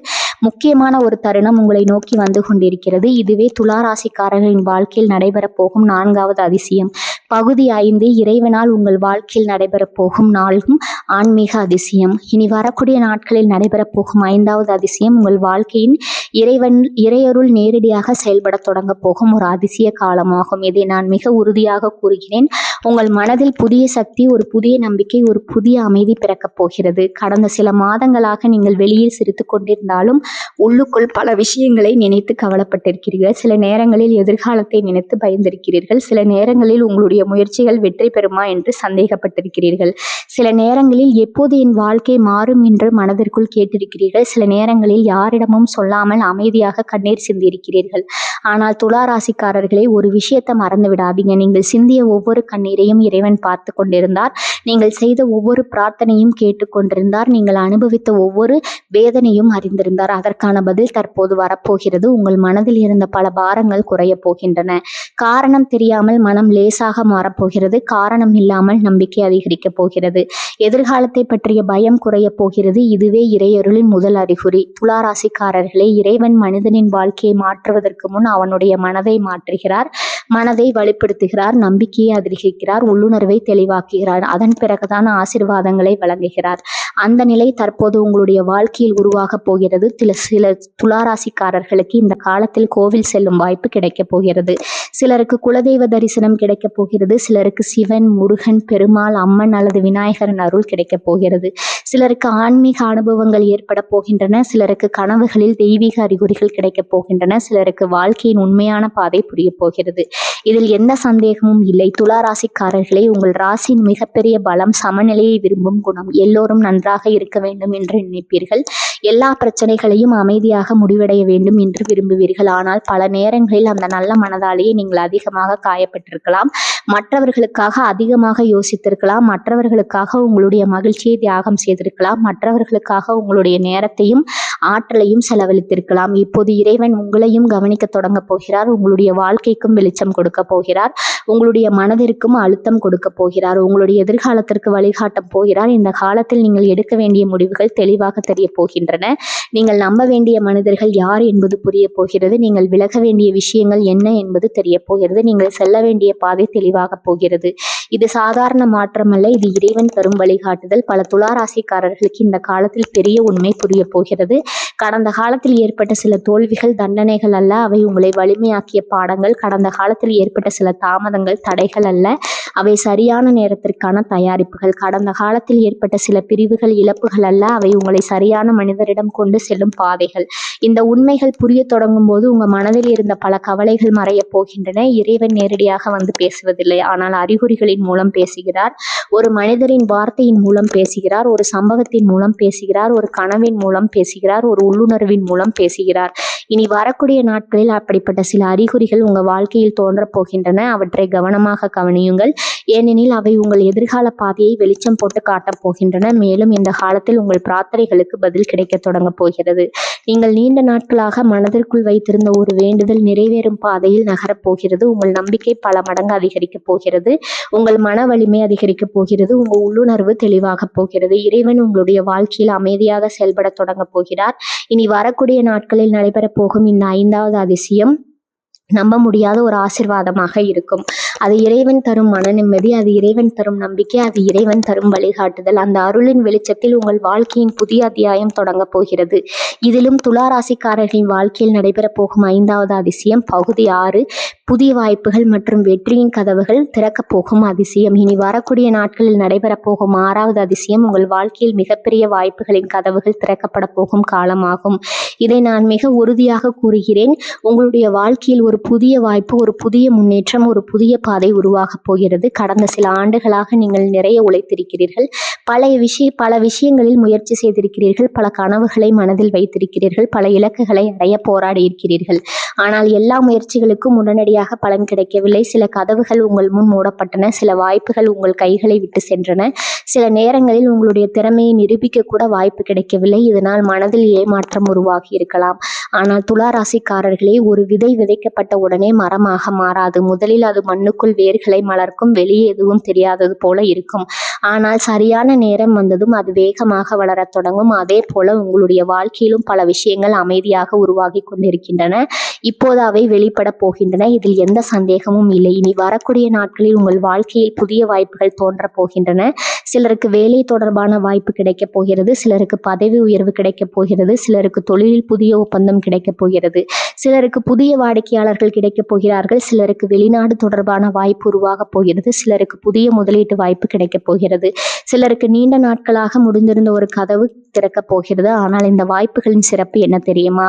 Speaker 1: முக்கியமான ஒரு தருணம் உங்களை நோக்கி வந்து கொண்டிருக்கிறது. இதுவே துளாராசிக்காரர்களின் வாழ்க்கையில் நடைபெறப் போகும் 4வது அதிசயம். பகுதி 5, இறைவனால் உங்கள் வாழ்க்கையில் நடைபெறப் போகும் 4 ஆன்மீக அதிசயம். இனி வரக்கூடிய நாட்களில் நடைபெறப் போகும் 5வது அதிசயம் உங்கள் வாழ்க்கையின் இறையருள் நேரடியாக செயல்பட தொடங்க போகும் ஒரு அதிசய காலமாகும். இதை நான் மிக உறுதியாக கூறுகிறேன். உங்கள் மனதில் புதிய சக்தி, ஒரு புதிய நம்பிக்கை, ஒரு புதிய அமைதி பிறக்கப் போகிறது. கடந்த சில மாதங்களாக நீங்கள் வெளியில் சிரித்து கொண்டிருந்தாலும் உள்ளுக்குள் பல விஷயங்களை நினைத்து கவலைப்பட்டிருக்கிறீர்கள். சில நேரங்களில் எதிர்காலத்தை நினைத்து பயந்திருக்கிறீர்கள். சில நேரங்களில் உங்களுடைய முயற்சிகள் வெற்றி பெறுமா என்று சந்தேகப்பட்டிருக்கிறீர்கள். சில நேரங்களில் எப்போது என் வாழ்க்கை மாறும் என்று மனதிற்குள் கேட்டிருக்கிறீர்கள். சில நேரங்களில் யாரிடமும் சொல்லாமல் அமைதியாக கண்ணீர் சிந்தியிருக்கிறீர்கள். ஆனால் துளாராசிக்காரர்களே, ஒரு விஷயத்தை மறந்து விடாதீங்க. நீங்கள் சிந்திய ஒவ்வொரு கண்ணீரையும் இறைவன் பார்த்து கொண்டிருந்தார். நீங்கள் செய்த ஒவ்வொரு பிரார்த்தனையும் கேட்டுக்கொண்டிருந்தார். நீங்கள் அனுபவித்த ஒவ்வொரு வேதனையும் அறிந்திருந்தார். அதற்கான பதில் தற்போது வரப்போகிறது. உங்கள் மனதில் இருந்த பல பாரங்கள் குறையப் போகின்றன. காரணம் தெரியாமல் மனம் லேசாக மாறப்போகிறது. காரணம் இல்லாமல் நம்பிக்கை அதிகரிக்கப் போகிறது. எதிர்காலத்தை பற்றிய பயம் குறையப் போகிறது. இதுவே இறையருளின் முதல் அறிகுறி. துளாராசிக்காரர்களே, இறைவன் மனிதனின் வாழ்க்கையை மாற்றுவதற்கு முன் அவனுடைய மனதை மாற்றுகிறார், மனதை வலுப்படுத்துகிறார், நம்பிக்கையை அதிகரிக்கிறார், உள்ளுணர்வை தெளிவாக்குகிறார். அதன் பிறகுதான் ஆசீர்வாதங்களை வழங்குகிறார். அந்த நிலை தற்போது உங்களுடைய வாழ்க்கையில் உருவாக போகிறது. சில துளாராசிக்காரர்களுக்கு இந்த காலத்தில் கோவில் செல்லும் வாய்ப்பு கிடைக்க போகிறது. சிலருக்கு குலதெய்வ தரிசனம் கிடைக்க போகிறது. சிலருக்கு சிவன், முருகன், பெருமாள், அம்மன் அல்லது விநாயகரின் அருள் கிடைக்க போகிறது. சிலருக்கு ஆன்மீக அனுபவங்கள் ஏற்பட போகின்றன. சிலருக்கு கனவுகளில் தெய்வீக அறிகுறிகள் கிடைக்க போகின்றன. சிலருக்கு வாழ்க்கையின் உண்மையான பாதை புரிய போகிறது. இதில் எந்த சந்தேகமும் இல்லை. துளாராசிக்காரர்களே, உங்கள் ராசியின் மிகப்பெரிய பலம் சமநிலையை விரும்பும் குணம். எல்லோரும் நன்றாக இருக்க வேண்டும் என்று நினைப்பீர்கள். எல்லா பிரச்சனைகளையும் அமைதியாக முடிவடைய வேண்டும் என்று விரும்புவீர்கள். ஆனால் பல நேரங்களில் அந்த நல்ல மனதாலேயே நீங்கள் அதிகமாக காயப்பட்டிருக்கலாம். மற்றவர்களுக்காக அதிகமாக யோசித்திருக்கலாம். மற்றவர்களுக்காக உங்களுடைய மகிழ்ச்சியை தியாகம் செய்திருக்கலாம். மற்றவர்களுக்காக உங்களுடைய நேரத்தையும் ஆற்றலையும் செலவழித்திருக்கலாம். இப்போது இறைவன் உங்களையும் கவனிக்க தொடங்க போகிறார். உங்களுடைய வாழ்க்கைக்கும் வெளிச்சம் கொடுக்க போகிறார். உங்களுடைய மனதிற்கும் அழுத்தம் கொடுக்க போகிறார். உங்களுடைய எதிர்காலத்திற்கு வழிகாட்ட போகிறார். இந்த காலத்தில் நீங்கள் எடுக்க வேண்டிய முடிவுகள் தெளிவாக தெரிய போகின்றன. நீங்கள் நம்ப வேண்டிய மனிதர்கள் யார் என்பது புரிய போகிறது. நீங்கள் விலக வேண்டிய விஷயங்கள் என்ன என்பது தெரிய போகிறது. நீங்கள் செல்ல வேண்டிய பாதை தெளிவாக போகிறது. இது சாதாரண மாற்றமல்ல, இது இறைவன் தரும் வழிகாட்டுதல். பல துளாராசிக்காரர்களுக்கு இந்த காலத்தில் பெரிய உண்மை புரிய போகிறது. கடந்த காலத்தில் ஏற்பட்ட சில தோல்விகள் தண்டனைகள் அல்ல, அவை உங்களை வலிமையாக்கிய பாடங்கள். கடந்த காலத்தில் ஏற்பட்ட சில தாமதங்கள் தடைகள் அல்ல, அவை சரியான நேரத்திற்கான தயாரிப்புகள். கடந்த காலத்தில் ஏற்பட்ட சில பிரிவுகள் இழப்புகள் அல்ல, அவை உங்களை சரியான மனிதரிடம் கொண்டு செல்லும் பாதைகள். இந்த உண்மைகள் புரிய தொடங்கும் போது உங்க மனதில் இருந்த பல கவலைகள் மறைய போகின்றன. இறைவன் நேரடியாக வந்து பேசுவதில்லை, ஆனால் அறிகுறிகளின் மூலம் பேசுகிறார். ஒரு மனிதரின் வார்த்தையின் மூலம் பேசுகிறார். ஒரு சம்பவத்தின் மூலம் பேசுகிறார். ஒரு கனவின் மூலம் பேசுகிறார். ஒரு உள்ளுணர்வின் மூலம் பேசுகிறார். இனி வரக்கூடிய நாட்களில் அப்படிப்பட்ட சில அறிகுறிகள் உங்க வாழ்க்கையில் தோன்றப் போகின்றன. அவற்றை கவனமாக கவனியுங்கள். ஏனெனில் அவை உங்கள் எதிர்கால பாதையை வெளிச்சம் போட்டு காட்டப் போகின்றன. மேலும் இந்த காலத்தில் உங்கள் பிரார்த்தனைகளுக்கு பதில் கிடைக்க தொடங்க போகிறது. நீங்கள் நீண்ட நாட்களாக மனதிற்குள் வைத்திருந்த ஒரு வேண்டுதல் நிறைவேறும் பாதையில் நகரப் போகிறது. உங்கள் நம்பிக்கை பல மடங்கு அதிகரிக்கப் போகிறது. உங்கள் மன வலிமை அதிகரிக்கப் போகிறது. உங்கள் உள்ளுணர்வு தெளிவாக போகிறது. இறைவன் உங்களுடைய வாழ்க்கையில் அமைதியாக செயல்பட தொடங்க போகிறார். இனி வரக்கூடிய நாட்களில் நடைபெறப் போகும் இந்த 5வது அதிசயம் நம்ப முடியாத ஒரு ஆசீர்வாதமாக இருக்கும். அது இறைவன் தரும் மன நிம்மதி, அது இறைவன் தரும் நம்பிக்கை, அது இறைவன் தரும் வழிகாட்டுதல். அந்த அருளின் வெளிச்சத்தில் உங்கள் வாழ்க்கையின் புதிய அத்தியாயம் தொடங்க போகிறது. இதிலும் துளாராசிக்காரர்களின் வாழ்க்கையில் நடைபெறப் போகும் 5வது அதிசயம் பகுதி 6, புதிய வாய்ப்புகள் மற்றும் வெற்றியின் கதவுகள் திறக்கப் போகும் அதிசயம். இனி வரக்கூடிய நாட்களில் நடைபெறப் போகும் 6வது அதிசயம் உங்கள் வாழ்க்கையில் மிகப்பெரிய வாய்ப்புகளின் கதவுகள் திறக்கப்பட போகும் காலமாகும். இதை நான் மிக உறுதியாக கூறுகிறேன். உங்களுடைய வாழ்க்கையில் ஒரு புதிய வாய்ப்பு, ஒரு புதிய முன்னேற்றம், ஒரு புதிய பாதை உருவாகப் போகிறது. கடந்த சில ஆண்டுகளாக நீங்கள் நிறைய உழைத்திருக்கிறீர்கள். பல விஷயங்களில் முயற்சி செய்திருக்கிறீர்கள். பல கனவுகளை மனதில் வைத்திருக்கிறீர்கள். பல இலக்குகளை அடைய போராடி இருக்கிறீர்கள். ஆனால் எல்லா முயற்சிகளுக்கும் உடனடியாக பலன் கிடைக்கவில்லை. சில கதவுகள் உங்கள் முன் மூடப்பட்டன. சில வாய்ப்புகள் உங்கள் கைகளை விட்டு சென்றன. சில நேரங்களில் உங்களுடைய திறமையை நிரூபிக்க கூட வாய்ப்பு கிடைக்கவில்லை. இதனால் மனதில் ஏமாற்றம் உருவாகி இருக்கலாம். ஆனால் துளாராசிக்காரர்களே, ஒரு விதை விதைக்கப்பட்ட உடனே மரமாக மாறாது. முதலில் அது மண்ணுக்குள் வேர்களை மலர்க்கும். வெளியே எதுவும் தெரியாதது போல இருக்கும். ஆனால் சரியான நேரம் வந்ததும் அது வேகமாக வளரத் தொடங்கும். அதே போல உங்களுடைய வாழ்க்கையிலும் பல விஷயங்கள் அமைதியாக உருவாகி கொண்டிருக்கின்றன. இப்போது அவை வெளிப்பட போகின்றன. இதில் எந்த சந்தேகமும் இல்லை. இனி வரக்கூடிய நாட்களில் உங்கள் வாழ்க்கையில் புதிய வாய்ப்புகள் தோன்றப் போகின்றன. சிலருக்கு வேலை தொடர்பான வாய்ப்பு கிடைக்கப் போகிறது. சிலருக்கு பதவி உயர்வு கிடைக்கப் போகிறது. சிலருக்கு தொழிலில் புதிய ஒப்பந்தம் கிடைக்கப் போகிறது. சிலருக்கு புதிய வாடிக்கையாளர்கள் கிடைக்கப் போகிறார்கள். சிலருக்கு வெளிநாடு தொடர்பான வாய்ப்பு உருவாகப் போகிறது. சிலருக்கு புதிய முதலீட்டு வாய்ப்பு கிடைக்கப் போகிறது. சிலருக்கு நீண்ட நாட்களாக முடிந்திருந்த ஒரு கதவு திறக்கப் போகிறது. ஆனால் இந்த வாய்ப்புகளின் சிறப்பு என்ன தெரியுமா?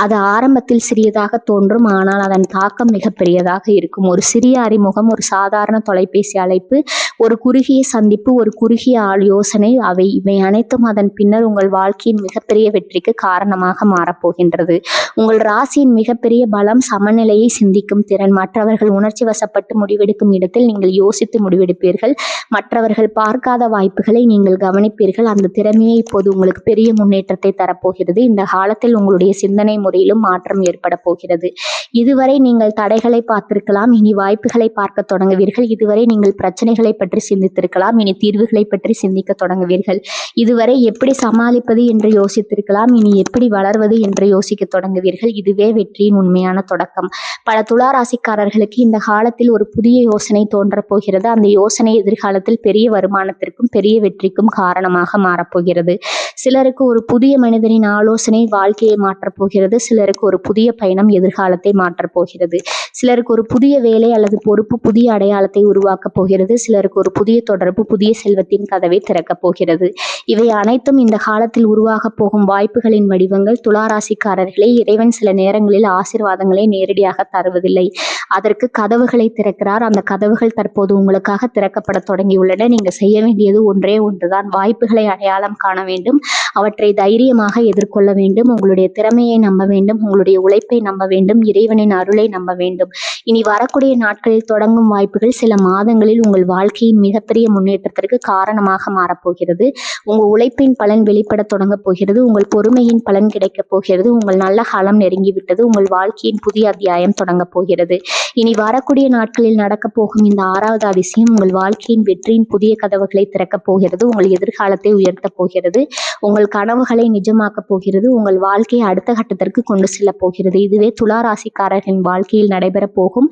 Speaker 1: அது ஆரம்பத்தில் சிறியதாக தோன்றும், ஆனால் அதன் தாக்கம் மிகப்பெரியதாக இருக்கும். ஒரு சிறிய அறிமுகம், ஒரு சாதாரண தொலைபேசி அழைப்பு, ஒரு குறுகிய சந்திப்பு, ஒரு குறுகிய யோசனை, இவை அனைத்தும் அதன் பின்னர் உங்கள் வாழ்க்கையின் மிகப்பெரிய வெற்றிக்கு காரணமாக மாறப்போகின்றது. உங்கள் ராசியின் மிகப்பெரிய பலம் சமநிலையை சிந்திக்கும் திறன். மற்றவர்கள் உணர்ச்சி வசப்பட்டு முடிவெடுக்கும் இடத்தில் நீங்கள் யோசித்து முடிவெடுப்பீர்கள். மற்றவர்கள் பார்க்காத வாய்ப்புகளை நீங்கள் கவனிப்பீர்கள். அந்த திறமையை இப்போது உங்களுக்கு பெரிய முன்னேற்றத்தை தரப்போகிறது. இந்த காலத்தில் உங்களுடைய சிந்தனை முறையிலும் மாற்றம் ஏற்பட போகிறது. இதுவரை நீங்கள் தடைகளை பார்த்திருக்கலாம், இனி வாய்ப்புகளை பார்க்க தொடங்குவீர்கள். இதுவரை நீங்கள் பிரச்சனைகளை பற்றி சிந்தித்திருக்கலாம், இனி தீர்வுகளை பற்றி சிந்திக்க தொடங்குவீர்கள். இதுவரை எப்படி சமாளிப்பது என்று யோசித்திருக்கலாம், இனி எப்படி வளர்வது என்று யோசிக்க தொடங்குவீர்கள். இதுவே வெற்றியின் உண்மையான தொடக்கம். பல துலா ராசிக்காரர்களுக்கு இந்த காலத்தில் ஒரு புதிய யோசனை தோன்றப் போகிறது. அந்த யோசனை எதிர்காலத்தில் பெரிய வருமானத்திற்கும் பெரிய வெற்றிக்கும் காரணமாக மாறப்போகிறது. சிலருக்கு ஒரு புதிய மனிதனின் ஆலோசனை வாழ்க்கையை மாற்றப் போகிறது. சிலருக்கு ஒரு புதிய பயணம் எதிர்காலத்தை மாற்றப் போகிறது. சிலருக்கு ஒரு புதிய வேலை அல்லது பொறுப்பு புதிய அடையாளத்தை உருவாக்கப் போகிறது. சிலருக்கு ஒரு புதிய தொடர்பு புதிய செல்வத்தின் கதவை திறக்கப் போகிறது. இவை அனைத்தும் இந்த காலத்தில் உருவாகப் போகும் வாய்ப்புகளின் வடிவங்கள். துலா ராசிக்காரர்களே, இறைவன் சில நேரங்களில் ஆசீர்வாதங்களை நேரடியாக தருவதில்லை, அதற்கு கதவுகளை திறக்கிறார். அந்த கதவுகள் தற்போது உங்களுக்காக திறக்கப்பட தொடங்கியுள்ளன. நீங்க செய்ய வேண்டியது ஒன்றே ஒன்றுதான். வாய்ப்புகளை அடையாளம் காண வேண்டும், அவற்றை தைரியமாக எதிர்கொள்ள வேண்டும். உங்களுடைய திறமையை நம்ப வேண்டும், உங்களுடைய உழைப்பை நம்ப வேண்டும், இறைவனின் அருளை நம்ப வேண்டும். இனி வரக்கூடிய நாட்களில் தொடங்கும் வாய்ப்புகள் சில மாதங்களில் உங்கள் வாழ்க்கையின் மிகப்பெரிய முன்னேற்றத்திற்கு காரணமாக மாறப்போகிறது. உங்கள் உழைப்பின் பலன் வெளிப்பட தொடங்க போகிறது. உங்கள் பொறுமையின் பலன் கிடைக்கப் போகிறது. உங்கள் நல்ல காலம் நெருங்கிவிட்டது. உங்கள் வாழ்க்கையின் புதிய அத்தியாயம் தொடங்க போகிறது. இனி வரக்கூடிய நாட்களில் நடக்கப் போகும் இந்த 6வது அதிசயம் உங்கள் வாழ்க்கையின் வெற்றியின் புதிய கதவுகளை திறக்கப் போகிறது. உங்கள் எதிர்காலத்தை உயர்த்தப் போகிறது. உங்கள் கனவுகளை நிஜமாக்கப் போகிறது. உங்கள் வாழ்க்கையை அடுத்த கட்டத்திற்கு கொண்டு செல்லப் போகிறது. இதுவே துலா ராசிக்காரர்களின் வாழ்க்கையில் நடைபெறப் போகும்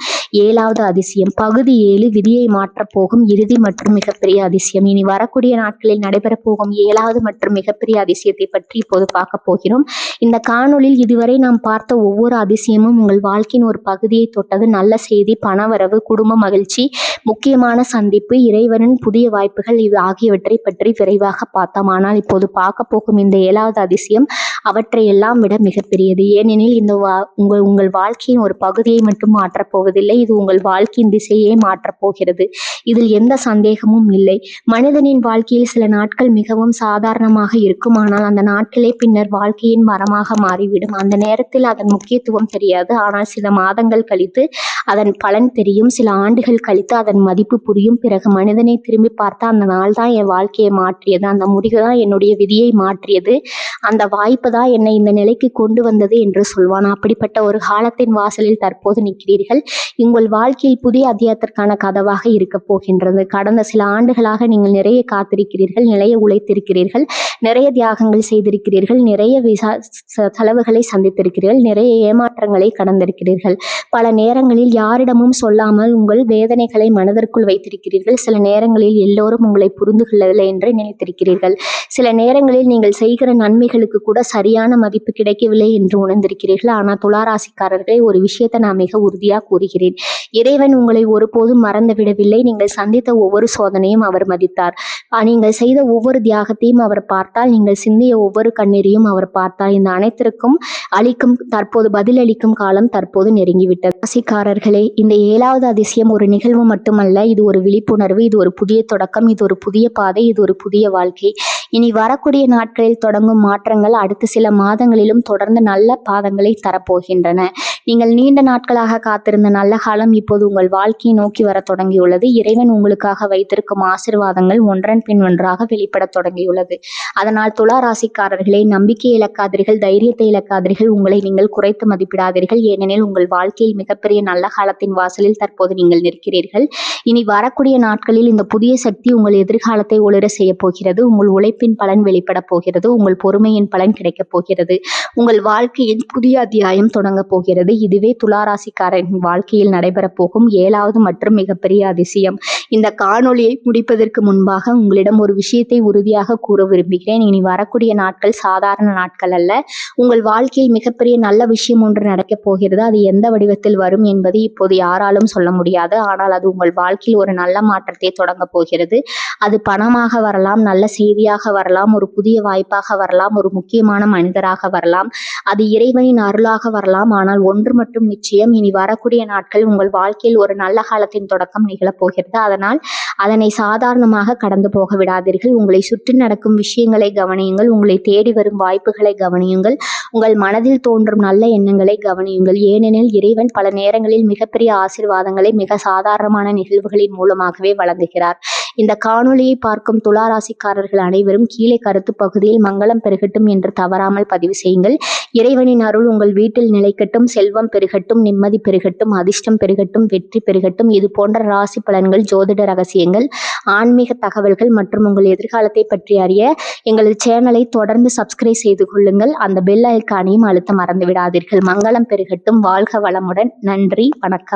Speaker 1: 7வது அதிசயம். பகுதி 7 விதியை மாற்றப் போகும் இறுதி மற்றும் மிகப்பெரிய அதிசயம். இனி வரக்கூடிய நாட்களில் நடைபெறப் போகும் 7வது மற்றும் மிகப்பெரிய அதிசயத்தை பற்றி இப்போது பார்க்க போகிறோம். இந்த காணொளியில் இதுவரை நாம் பார்த்த ஒவ்வொரு அதிசயமும் உங்கள் வாழ்க்கையின் ஒரு பகுதியை தொட்டது. நல்ல செய்தி, பணவரவு, குடும்ப மகிழ்ச்சி, முக்கியமான சந்திப்பு, இறைவனின் புதிய வாய்ப்புகள், இது ஆகியவற்றை பற்றி விரைவாக பார்த்தோம். ஆனால் இப்போது பார்க்க போகும் இந்த 7வது அதிசயம் அவற்றை எல்லாம் விட மிகப்பெரியது. ஏனெனில் இந்த உங்கள் வாழ்க்கையின் ஒரு பகுதியை மட்டும் மாற்றப் போவதில்லை, இது உங்கள் வாழ்க்கையின் திசையை மாற்றப் போகிறது. இதில் எந்த சந்தேகமும் இல்லை. மனிதனின் வாழ்க்கையில் சில நாட்கள் மிகவும் சாதாரணமாக இருக்கும், ஆனால் அந்த நாட்களே பின்னர் வாழ்க்கையின் மரமாக மாறிவிடும். அந்த நேரத்தில் அதன் முக்கியத்துவம் தெரியாது, ஆனால் சில மாதங்கள் கழித்து அதன் பலன் தெரியும். சில ஆண்டுகள் கழித்து அதன் மதிப்பு புரியும். பிறகு மனிதனை திரும்பி பார்த்தா அந்த நாள் தான் என் வாழ்க்கையை மாற்றியது, அந்த முடிவு தான் என்னுடைய விதியை மாற்றியது, அந்த வாய்ப்பு தான் என்னை இந்த நிலைக்கு கொண்டு வந்தது என்று சொல்வான். அப்படிப்பட்ட ஒரு காலத்தின் வாசலில் தற்போது நிற்கிறீர்கள். உங்கள் வாழ்க்கையில் புதிய அத்தியாயத்திற்கான கதவாக இருக்க போகின்றது. கடந்த சில ஆண்டுகளாக நீங்கள் நிறைய காத்திருக்கிறீர்கள், நிறைய உழைத்திருக்கிறீர்கள், நிறைய தியாகங்கள் செய்திருக்கிறீர்கள், நிறைய செலவுகளை சந்தித்திருக்கிறீர்கள், நிறைய ஏமாற்றங்களை கடந்திருக்கிறீர்கள். பல நேரங்களில் யாரிடமும் சொல்லாமல் உங்கள் வேதனைகளை மனதிற்குள் வைத்திருக்கிறீர்கள். சில நேரங்களில் எல்லோரும் உங்களை புரிந்து கொள்ளவில்லை என்று நினைத்திருக்கிறீர்கள். சில நேரங்களில் நீங்கள் செய்கிற நன்மைகளுக்கு கூட சரியான மதிப்பு கிடைக்கவில்லை என்று உணர்ந்திருக்கிறீர்கள். ஆனால் துலா ராசிக்காரர்களே, ஒரு விஷயத்தை நான் மிக உறுதியாக கூறுகிறேன். இறைவன் உங்களை ஒருபோதும் மறந்து விடவில்லை. நீங்கள் சந்தித்த ஒவ்வொரு சோதனையும் அவர் மதித்தார். நீங்கள் செய்த ஒவ்வொரு தியாகத்தையும் அவர் பார்த்தால், நீங்கள் சிந்திய ஒவ்வொரு கண்ணீரையும் அவர் பார்த்தால். இந்த அனைத்திற்கும் தற்போது பதிலளிக்கும் காலம் தற்போது நெருங்கிவிட்டது. ராசிக்காரர்களே, இந்த 7வது அதிசயம் ஒரு நிகழ்வு மட்டுமல்ல, இது ஒரு விழிப்புணர்வு, இது ஒரு புதிய தொடக்கம், இது ஒரு புதிய பாதை, இது ஒரு புதிய வாழ்க்கை. இனி வரக்கூடிய நாட்களில் தொடங்கும் மாற்றங்கள் அடுத்த சில மாதங்களிலும் தொடர்ந்து நல்ல பாதங்களை தரப்போகின்றன. நீங்கள் நீண்ட நாட்களாக காத்திருந்த நல்ல காலம் இப்போது உங்கள் வாழ்க்கையை நோக்கி வர தொடங்கியுள்ளது. இறைவன் உங்களுக்காக வைத்திருக்கும் ஆசீர்வாதங்கள் ஒன்றன் பின் ஒன்றாக வெளிப்பட தொடங்கியுள்ளது. அதனால் துலா ராசிக்காரர்களை நம்பிக்கை இழக்காதீர்கள், தைரியத்தை இழக்காதீர்கள், உங்களை நீங்கள் குறைத்து மதிப்பிடாதீர்கள். ஏனெனில் உங்கள் வாழ்க்கையில் மிகப்பெரிய நல்ல காலத்தின் வாசலில் தற்போது நீங்கள் நிற்கிறீர்கள். இனி வரக்கூடிய நாட்களில் இந்த புதிய சக்தி உங்கள் எதிர்காலத்தை ஒளிர செய்ய போகிறது. உங்கள் உழைப்பின் பலன் வெளிப்பட போகிறது. உங்கள் பொறுமையின் பலன் கிடைக்கப் போகிறது. உங்கள் வாழ்க்கையின் புதிய அத்தியாயம் தொடங்க போகிறது. இதுவே துலா ராசிக்காரரின் வாழ்க்கையில் நடைபெறப் போகும் 7வது மற்றும் மிகப்பெரிய அதிசயம். இந்த காணொளியை முடிப்பதற்கு முன்பாக உங்களிடம் ஒரு விஷயத்தை உறுதியாக கூற விரும்புகிறேன். இனி வரக்கூடிய நாட்கள் சாதாரண நாட்கள் அல்ல. உங்கள் வாழ்க்கையில் மிகப்பெரிய நல்ல விஷயம் ஒன்று நடக்கப் போகிறது. அது எந்த வடிவத்தில் வரும் என்பது இப்போது யாராலும் சொல்ல முடியாது. ஆனால் அது உங்கள் வாழ்க்கையில் ஒரு நல்ல மாற்றத்தை தொடங்க போகிறது. அது பணமாக வரலாம், நல்ல செய்தியாக வரலாம், ஒரு புதிய வாய்ப்பாக வரலாம், ஒரு முக்கியமான மனிதராக வரலாம், அது இறைவனின் அருளாக வரலாம். ஆனால் ஒன்று மட்டும் நிச்சயம், இனி வரக்கூடிய நாட்கள் உங்கள் வாழ்க்கையில் ஒரு நல்ல காலத்தின் தொடக்கம் நிகழப்போகிறது. அதனால் அதனை சாதாரணமாக கடந்து போக விடாதீர்கள். உங்களை சுற்றி நடக்கும் விஷயங்களை கவனியுங்கள். உங்களை தேடி வரும் வாய்ப்புகளை கவனியுங்கள். உங்கள் மனதில் தோன்றும் நல்ல எண்ணங்களை கவனியுங்கள். ஏனெனில் இறைவன் பல நேரங்களில் மிகப்பெரிய ஆசீர்வாதங்களை மிக சாதாரணமான நிகழ்வுகளின் மூலமாகவே வழங்குகிறார். இந்த காணொளியை பார்க்கும் துலா ராசிக்காரர்கள் அனைவரும் கீழே கருத்து பகுதியில் மங்களம் பெருகட்டும் என்று தவறாமல் பதிவு செய்யுங்கள். இறைவனின் அருள் உங்கள் வீட்டில் நிலைக்கட்டும், செல்வம் பெருகட்டும், நிம்மதி பெருகட்டும், அதிர்ஷ்டம் பெருகட்டும், வெற்றி பெருகட்டும். இது போன்ற ராசி பலன்கள், ஜோதிட ரகசியங்கள், ஆன்மீக தகவல்கள் மற்றும் உங்கள் எதிர்காலத்தை பற்றி அறிய எங்களது சேனலை தொடர்ந்து சப்ஸ்கிரைப் செய்து கொள்ளுங்கள். அந்த பெல் ஐகானையும் அழுத்த மறந்து விடாதீர்கள். மங்களம் பெருகட்டும். வாழ்க வளமுடன். நன்றி, வணக்கம்.